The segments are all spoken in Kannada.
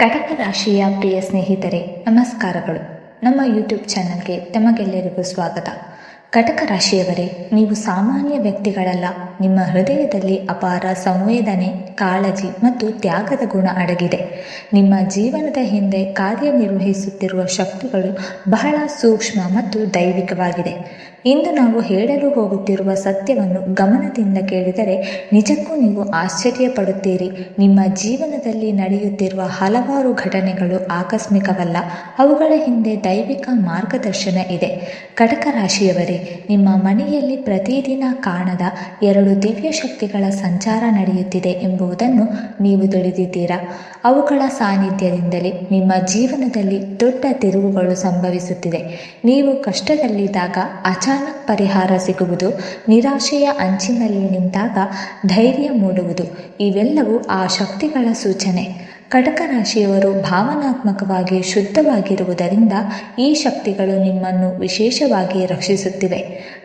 ಕಟಕ ರಾಶಿಯ ಪ್ರಿಯ ಸ್ನೇಹಿತರೆ, ನಮಸ್ಕಾರಗಳು. ನಮ್ಮ ಯೂಟ್ಯೂಬ್ ಚಾನಲ್ಗೆ ತಮಗೆಲ್ಲರಿಗೂ ಸ್ವಾಗತ. ಕಟಕ ರಾಶಿಯವರೇ, ನೀವು ಸಾಮಾನ್ಯ ವ್ಯಕ್ತಿಗಳಲ್ಲ. ನಿಮ್ಮ ಹೃದಯದಲ್ಲಿ ಅಪಾರ ಸಂವೇದನೆ, ಕಾಳಜಿ ಮತ್ತು ತ್ಯಾಗದ ಗುಣ ಅಡಗಿದೆ. ನಿಮ್ಮ ಜೀವನದ ಹಿಂದೆ ಕಾರ್ಯನಿರ್ವಹಿಸುತ್ತಿರುವ ಶಕ್ತಿಗಳು ಬಹಳ ಸೂಕ್ಷ್ಮ ಮತ್ತು ದೈವಿಕವಾಗಿದೆ. ಇಂದು ನಾವು ಹೇಳಲು ಹೋಗುತ್ತಿರುವ ಸತ್ಯವನ್ನು ಗಮನದಿಂದ ಕೇಳಿದರೆ ನಿಜಕ್ಕೂ ನೀವು ಆಶ್ಚರ್ಯಪಡುತ್ತೀರಿ. ನಿಮ್ಮ ಜೀವನದಲ್ಲಿ ನಡೆಯುತ್ತಿರುವ ಹಲವಾರು ಘಟನೆಗಳು ಆಕಸ್ಮಿಕವಲ್ಲ, ಅವುಗಳ ಹಿಂದೆ ದೈವಿಕ ಮಾರ್ಗದರ್ಶನ ಇದೆ. ಕಟಕ ರಾಶಿಯವರೇ, ನಿಮ್ಮ ಮನೆಯಲ್ಲಿ ಪ್ರತಿದಿನ ಕಾಣದ 2 ದಿವ್ಯ ಶಕ್ತಿಗಳ ಸಂಚಾರ ನಡೆಯುತ್ತಿದೆ ಎಂಬುದನ್ನು ನೀವು ತಿಳಿದಿದ್ದೀರಾ. ಅವುಗಳ ಸಾನ್ನಿಧ್ಯದಿಂದಲೇ ನಿಮ್ಮ ಜೀವನದಲ್ಲಿ ದೊಡ್ಡ ತಿರುವುಗಳು ಸಂಭವಿಸುತ್ತಿದೆ. ನೀವು ಕಷ್ಟದಲ್ಲಿದ್ದಾಗ ಅಚಾನಕ್ ಪರಿಹಾರ ಸಿಗುವುದು, ನಿರಾಶೆಯ ಅಂಚಿನಲ್ಲಿ ನಿಂತಾಗ ಧೈರ್ಯ ಮೂಡುವುದು, ಇವೆಲ್ಲವೂ ಆ ಶಕ್ತಿಗಳ ಸೂಚನೆ. ಕಟಕ ರಾಶಿಯವರು ಭಾವನಾತ್ಮಕವಾಗಿ ಶುದ್ಧವಾಗಿರುವುದರಿಂದ ಈ ಶಕ್ತಿಗಳು ನಿಮ್ಮನ್ನು ವಿಶೇಷವಾಗಿ ರಕ್ಷಿಸುತ್ತಿವೆ.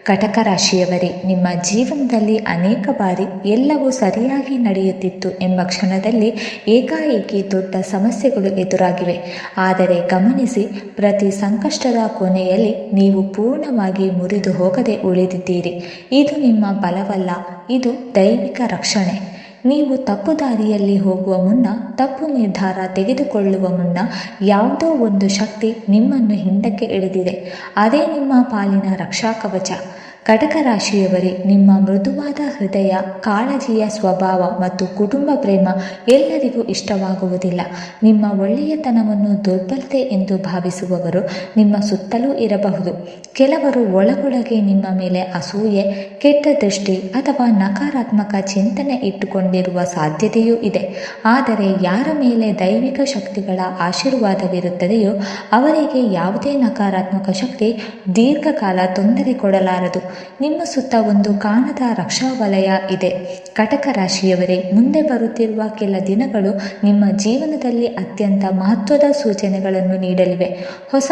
ಕಟಕ ರಾಶಿಯವರೇ, ನಿಮ್ಮ ಜೀವನದಲ್ಲಿ ಅನೇಕ ಬಾರಿ ಎಲ್ಲವೂ ಸರಿಯಾಗಿ ನಡೆಯುತ್ತಿತ್ತು ಎಂಬ ಕ್ಷಣದಲ್ಲಿ ಏಕಾಏಕಿ ದೊಡ್ಡ ಸಮಸ್ಯೆಗಳು ಎದುರಾಗಿವೆ. ಆದರೆ ಗಮನಿಸಿ, ಪ್ರತಿ ಸಂಕಷ್ಟದ ಕೊನೆಯಲ್ಲಿ ನೀವು ಪೂರ್ಣವಾಗಿ ಮುರಿದು ಹೋಗದೆ ಉಳಿದಿದ್ದೀರಿ. ಇದು ನಿಮ್ಮ ಬಲವಲ್ಲ, ಇದು ದೈವಿಕ ರಕ್ಷಣೆ. ನೀವು ತಪ್ಪು ದಾರಿಯಲ್ಲಿ ಹೋಗುವ ಮುನ್ನ, ತಪ್ಪು ನಿರ್ಧಾರ ತೆಗೆದುಕೊಳ್ಳುವ ಮುನ್ನ ಯಾವುದೋ ಒಂದು ಶಕ್ತಿ ನಿಮ್ಮನ್ನು ಹಿಂದಕ್ಕೆ ಎಳೆದಿದೆ. ಅದೇ ನಿಮ್ಮ ಪಾಲಿನ ರಕ್ಷಾ ಕವಚ. ಕಟಕ ರಾಶಿಯವರೇ, ನಿಮ್ಮ ಮೃದುವಾದ ಹೃದಯ, ಕಾಳಜಿಯ ಸ್ವಭಾವ ಮತ್ತು ಕುಟುಂಬ ಪ್ರೇಮ ಎಲ್ಲರಿಗೂ ಇಷ್ಟವಾಗುವುದಿಲ್ಲ. ನಿಮ್ಮ ಒಳ್ಳೆಯತನವನ್ನು ದುರ್ಬಲತೆ ಎಂದು ಭಾವಿಸುವವರು ನಿಮ್ಮ ಸುತ್ತಲೂ ಇರಬಹುದು. ಕೆಲವರು ಒಳಗೊಳಗೆ ನಿಮ್ಮ ಮೇಲೆ ಅಸೂಯೆ, ಕೆಟ್ಟ ದೃಷ್ಟಿ ಅಥವಾ ನಕಾರಾತ್ಮಕ ಚಿಂತನೆ ಇಟ್ಟುಕೊಂಡಿರುವ ಸಾಧ್ಯತೆಯೂ ಇದೆ. ಆದರೆ ಯಾರ ಮೇಲೆ ದೈವಿಕ ಶಕ್ತಿಗಳ ಆಶೀರ್ವಾದವಿರುತ್ತದೆಯೋ ಅವರಿಗೆ ಯಾವುದೇ ನಕಾರಾತ್ಮಕ ಶಕ್ತಿ ದೀರ್ಘಕಾಲ ತೊಂದರೆ ಕೊಡಲಾರದು. ನಿಮ್ಮ ಸುತ್ತ ಒಂದು ಕಾಣದ ರಕ್ಷಾ ವಲಯ ಇದೆ. ಕಟಕ ರಾಶಿಯವರೇ, ಮುಂದೆ ಬರುತ್ತಿರುವ ಕೆಲ ದಿನಗಳು ನಿಮ್ಮ ಜೀವನದಲ್ಲಿ ಅತ್ಯಂತ ಮಹತ್ವದ ಸೂಚನೆಗಳನ್ನು ನೀಡಲಿವೆ. ಹೊಸ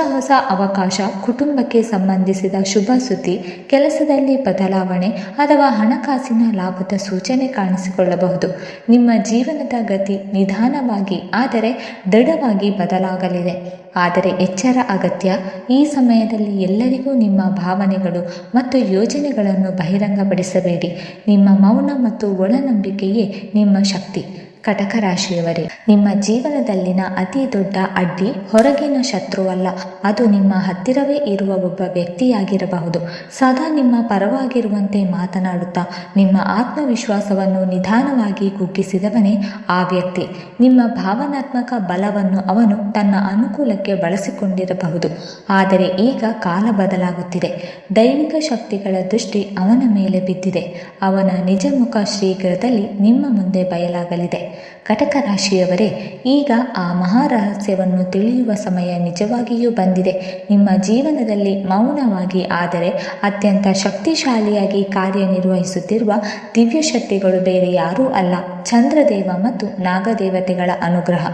ಅವಕಾಶ, ಕುಟುಂಬಕ್ಕೆ ಸಂಬಂಧಿಸಿದ ಶುಭ ಸುದ್ದಿ, ಕೆಲಸದಲ್ಲಿ ಬದಲಾವಣೆ ಅಥವಾ ಹಣಕಾಸಿನ ಲಾಭದ ಸೂಚನೆ ಕಾಣಿಸಿಕೊಳ್ಳಬಹುದು. ನಿಮ್ಮ ಜೀವನದ ಗತಿ ನಿಧಾನವಾಗಿ ಆದರೆ ದೃಢವಾಗಿ ಬದಲಾಗಲಿದೆ. ಆದರೆ ಎಚ್ಚರ ಅಗತ್ಯ. ಈ ಸಮಯದಲ್ಲಿ ಎಲ್ಲರಿಗೂ ನಿಮ್ಮ ಭಾವನೆಗಳು ಮತ್ತು ಯೋಜನೆಗಳನ್ನು ಬಹಿರಂಗಪಡಿಸಬೇಡಿ. ನಿಮ್ಮ ಮೌನ ಮತ್ತು ಒಳನಂಬಿಕೆಯೇ ನಿಮ್ಮ ಶಕ್ತಿ. ಕಟಕ ರಾಶಿಯವರೇ, ನಿಮ್ಮ ಜೀವನದಲ್ಲಿನ ಅತಿ ದೊಡ್ಡ ಅಡ್ಡಿ ಹೊರಗಿನ ಶತ್ರುವಲ್ಲ, ಅದು ನಿಮ್ಮ ಹತ್ತಿರವೇ ಇರುವ ಒಬ್ಬ ವ್ಯಕ್ತಿಯಾಗಿರಬಹುದು. ಸದಾ ನಿಮ್ಮ ಪರವಾಗಿರುವಂತೆ ಮಾತನಾಡುತ್ತಾ ನಿಮ್ಮ ಆತ್ಮವಿಶ್ವಾಸವನ್ನು ನಿಧಾನವಾಗಿ ಕುಗ್ಗಿಸಿದವನೇ ಆ ವ್ಯಕ್ತಿ. ನಿಮ್ಮ ಭಾವನಾತ್ಮಕ ಬಲವನ್ನು ಅವನು ತನ್ನ ಅನುಕೂಲಕ್ಕೆ ಬಳಸಿಕೊಂಡಿರಬಹುದು. ಆದರೆ ಈಗ ಕಾಲ ಬದಲಾಗುತ್ತಿದೆ. ದೈವಿಕ ಶಕ್ತಿಗಳ ದೃಷ್ಟಿ ಅವನ ಮೇಲೆ ಬಿದ್ದಿದೆ. ಅವನ ನಿಜ ಮುಖ ಶೀಘ್ರದಲ್ಲಿ ನಿಮ್ಮ ಮುಂದೆ ಬಯಲಾಗಲಿದೆ. ಕಟಕ ರಾಶಿಯವರೇ, ಈಗ ಆ ಮಹಾರಹಸ್ಯವನ್ನು ತಿಳಿಯುವ ಸಮಯ ನಿಜವಾಗಿಯೂ ಬಂದಿದೆ. ನಿಮ್ಮ ಜೀವನದಲ್ಲಿ ಮೌನವಾಗಿ ಆದರೆ ಅತ್ಯಂತ ಶಕ್ತಿಶಾಲಿಯಾಗಿ ಕಾರ್ಯನಿರ್ವಹಿಸುತ್ತಿರುವ ದಿವ್ಯ ಶಕ್ತಿಗಳು ಬೇರೆ ಯಾರೂ ಅಲ್ಲ, ಚಂದ್ರದೇವ ಮತ್ತು ನಾಗದೇವತೆಗಳ ಅನುಗ್ರಹ.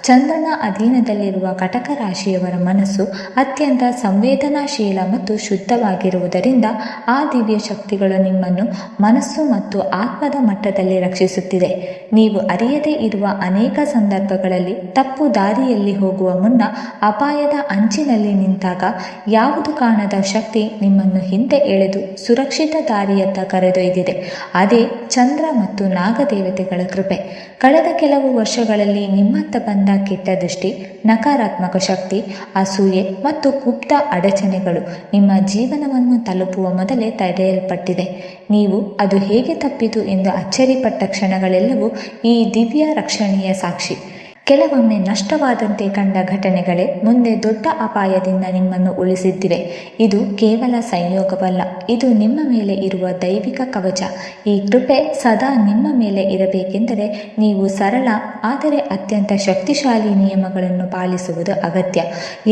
ಚಂದ್ರನ ಅಧೀನದಲ್ಲಿರುವ ಕಟಕ ರಾಶಿಯವರ ಮನಸ್ಸು ಅತ್ಯಂತ ಸಂವೇದನಾಶೀಲ ಮತ್ತು ಶುದ್ಧವಾಗಿರುವುದರಿಂದ ಆ ದಿವ್ಯ ಶಕ್ತಿಗಳು ನಿಮ್ಮನ್ನು ಮನಸ್ಸು ಮತ್ತು ಆತ್ಮದ ಮಟ್ಟದಲ್ಲಿ ರಕ್ಷಿಸುತ್ತಿದೆ. ನೀವು ಅರಿಯದೇ ಇರುವ ಅನೇಕ ಸಂದರ್ಭಗಳಲ್ಲಿ ತಪ್ಪು ದಾರಿಯಲ್ಲಿ ಹೋಗುವ ಮುನ್ನ ಅಪಾಯದ ಅಂಚಿನಲ್ಲಿ ನಿಂತಾಗ ಯಾವುದು ಕಾಣದ ಶಕ್ತಿ ನಿಮ್ಮನ್ನು ಹಿಂದೆ ಎಳೆದು ಸುರಕ್ಷಿತ ದಾರಿಯತ್ತ ಕರೆದೊಯ್ದಿದೆ. ಅದೇ ಚಂದ್ರ ಮತ್ತು ನಾಗದೇವತೆಗಳ ಕೃಪೆ. ಕಳೆದ ಕೆಲವು ವರ್ಷಗಳಲ್ಲಿ ನಿಮ್ಮತ್ತ ಬಂದ ಕೆಟ್ಟ ದೃಷ್ಟಿ, ನಕಾರಾತ್ಮಕ ಶಕ್ತಿ, ಅಸೂಯೆ ಮತ್ತು ಗುಪ್ತ ಅಡಚಣೆಗಳು ನಿಮ್ಮ ಜೀವನವನ್ನು ತಲುಪುವ ಮೊದಲೇ ತಡೆಯಲ್ಪಟ್ಟಿದೆ. ನೀವು ಅದು ಹೇಗೆ ತಪ್ಪಿತು ಎಂದು ಅಚ್ಚರಿಪಟ್ಟ ಕ್ಷಣಗಳೆಲ್ಲವೂ ಈ ದಿವ್ಯ ರಕ್ಷಣೆಯ ಸಾಕ್ಷಿ. ಕೆಲವೊಮ್ಮೆ ನಷ್ಟವಾದಂತೆ ಕಂಡ ಘಟನೆಗಳೇ ಮುಂದೆ ದೊಡ್ಡ ಅಪಾಯದಿಂದ ನಿಮ್ಮನ್ನು ಉಳಿಸಿದ್ದಿವೆ. ಇದು ಕೇವಲ ಸಂಯೋಗವಲ್ಲ, ಇದು ನಿಮ್ಮ ಮೇಲೆ ಇರುವ ದೈವಿಕ ಕವಚ. ಈ ಕೃಪೆ ಸದಾ ನಿಮ್ಮ ಮೇಲೆ ಇರಬೇಕೆಂದರೆ ನೀವು ಸರಳ ಆದರೆ ಅತ್ಯಂತ ಶಕ್ತಿಶಾಲಿ ನಿಯಮಗಳನ್ನು ಪಾಲಿಸುವುದು ಅಗತ್ಯ.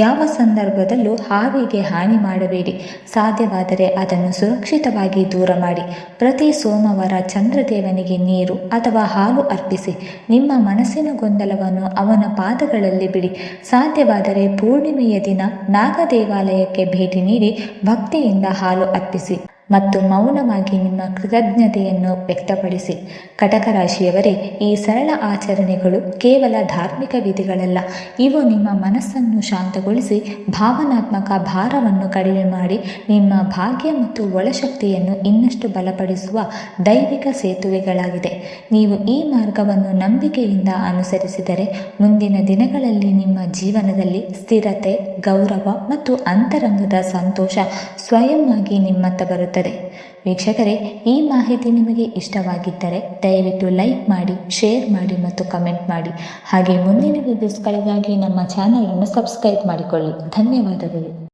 ಯಾವ ಸಂದರ್ಭದಲ್ಲೂ ಹಾವಿಗೆ ಹಾನಿ ಮಾಡಬೇಡಿ. ಸಾಧ್ಯವಾದರೆ ಅದನ್ನು ಸುರಕ್ಷಿತವಾಗಿ ದೂರ ಮಾಡಿ. ಪ್ರತಿ ಸೋಮವಾರ ಚಂದ್ರದೇವನಿಗೆ ನೀರು ಅಥವಾ ಹಾಲು ಅರ್ಪಿಸಿ. ನಿಮ್ಮ ಮನಸ್ಸಿನ ಗೊಂದಲವನ್ನು ಅವನ ಪಾದಗಳಲ್ಲಿ ಬಿಡಿ. ಸಾಧ್ಯವಾದರೆ ಪೂರ್ಣಿಮೆಯ ದಿನ ನಾಗ ದೇವಾಲಯಕ್ಕೆ ಭೇಟಿ ನೀಡಿ ಭಕ್ತಿಯಿಂದ ಹಾಲು ಅರ್ಪಿಸಿ. ಮತ್ತು ಮೌನವಾಗಿ ನಿಮ್ಮ ಕೃತಜ್ಞತೆಯನ್ನು ವ್ಯಕ್ತಪಡಿಸಿ. ಕಟಕ ರಾಶಿಯವರೇ, ಈ ಸರಳ ಆಚರಣೆಗಳು ಕೇವಲ ಧಾರ್ಮಿಕ ವಿಧಿಗಳಲ್ಲ. ಇವು ನಿಮ್ಮ ಮನಸ್ಸನ್ನು ಶಾಂತಗೊಳಿಸಿ ಭಾವನಾತ್ಮಕ ಭಾರವನ್ನು ಕಡಿಮೆ ಮಾಡಿ ನಿಮ್ಮ ಭಾಗ್ಯ ಮತ್ತು ಒಳಶಕ್ತಿಯನ್ನು ಇನ್ನಷ್ಟು ಬಲಪಡಿಸುವ ದೈವಿಕ ಸೇತುವೆಗಳಾಗಿದೆ. ನೀವು ಈ ಮಾರ್ಗವನ್ನು ನಂಬಿಕೆಯಿಂದ ಅನುಸರಿಸಿದರೆ ಮುಂದಿನ ದಿನಗಳಲ್ಲಿ ನಿಮ್ಮ ಜೀವನದಲ್ಲಿ ಸ್ಥಿರತೆ, ಗೌರವ ಮತ್ತು ಅಂತರಂಗದ ಸಂತೋಷ ಸ್ವಯಂವಾಗಿ ನಿಮ್ಮತ್ತ ಬರುತ್ತದೆ. ವೀಕ್ಷಕರೇ, ಈ ಮಾಹಿತಿ ನಿಮಗೆ ಇಷ್ಟವಾಗಿದ್ದರೆ ದಯವಿಟ್ಟು ಲೈಕ್ ಮಾಡಿ, ಶೇರ್ ಮಾಡಿ ಮತ್ತು ಕಮೆಂಟ್ ಮಾಡಿ. ಹಾಗೆ ಮುಂದಿನ ವಿಡಿಯೋಸ್ಗಳಿಗಾಗಿ ನಮ್ಮ ಚಾನಲನ್ನು ಸಬ್ಸ್ಕ್ರೈಬ್ ಮಾಡಿಕೊಳ್ಳಿ. ಧನ್ಯವಾದಗಳು.